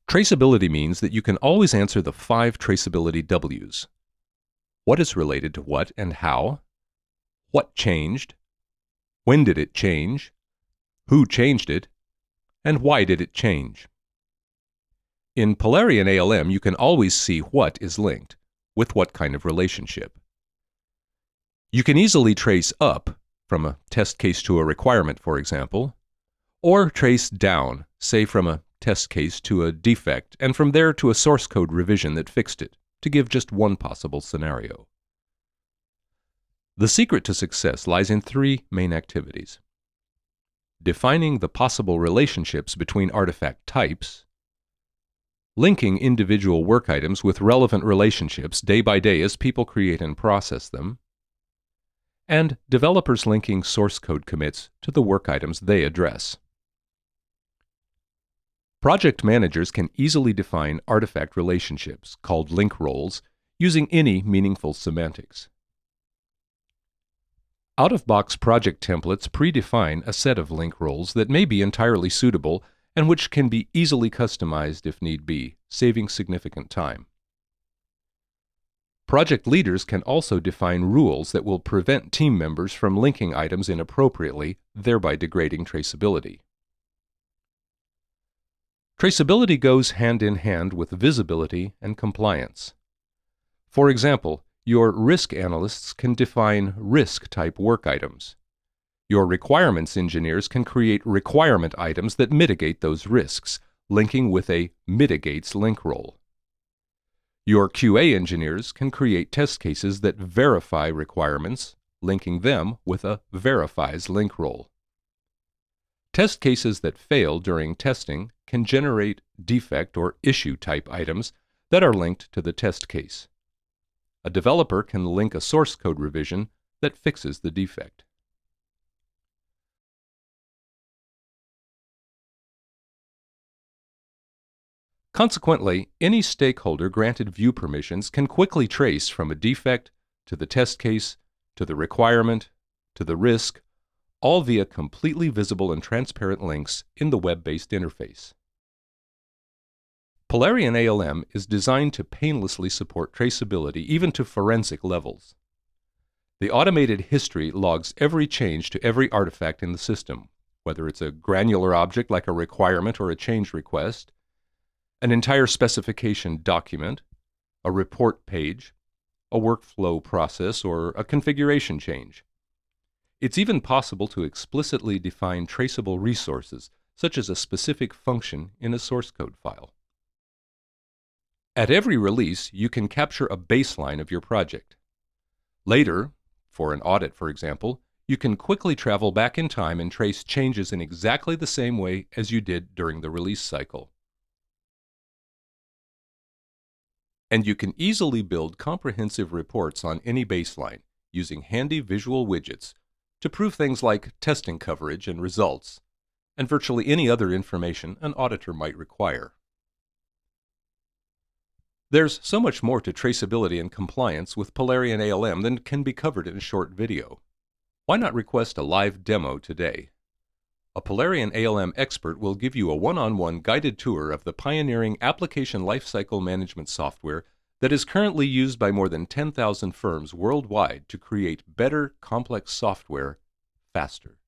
Traceability means that you can always answer the 5 traceability W's. What is related to what and how? What changed? When did it change? Who changed it? And why did it change? In Polarion ALM, you can always see what is linked, with what kind of relationship. You can easily trace up, from a test case to a requirement, for example, or trace down, say from a test case to a defect, and from there to a source code revision that fixed it, to give just one possible scenario. The secret to success lies in 3 main activities: defining the possible relationships between artifact types, linking individual work items with relevant relationships day by day as people create and process them, and developers linking source code commits to the work items they address. Project managers can easily define artifact relationships, called link roles, using any meaningful semantics. Out-of-box project templates predefine a set of link roles that may be entirely suitable and which can be easily customized if need be, saving significant time. Project leaders can also define rules that will prevent team members from linking items inappropriately, thereby degrading traceability. Traceability goes hand in hand with visibility and compliance. For example, your risk analysts can define risk-type work items. Your requirements engineers can create requirement items that mitigate those risks, linking with a mitigates link role. Your QA engineers can create test cases that verify requirements, linking them with a verifies link role. Test cases that fail during testing can generate defect or issue type items that are linked to the test case. A developer can link a source code revision that fixes the defect. Consequently, any stakeholder granted view permissions can quickly trace from a defect to the test case, to the requirement, to the risk, all via completely visible and transparent links in the web-based interface. Polarion ALM is designed to painlessly support traceability even to forensic levels. The automated history logs every change to every artifact in the system, whether it's a granular object like a requirement or a change request, an entire specification document, a report page, a workflow process, or a configuration change. It's even possible to explicitly define traceable resources, such as a specific function in a source code file. At every release, you can capture a baseline of your project. Later, for an audit for example, you can quickly travel back in time and trace changes in exactly the same way as you did during the release cycle. And you can easily build comprehensive reports on any baseline using handy visual widgets to prove things like testing coverage and results, and virtually any other information an auditor might require. There's so much more to traceability and compliance with Polarion ALM than can be covered in a short video. Why not request a live demo today? A Polarion ALM expert will give you a one-on-one guided tour of the pioneering application lifecycle management software that is currently used by more than 10,000 firms worldwide to create better, complex software faster.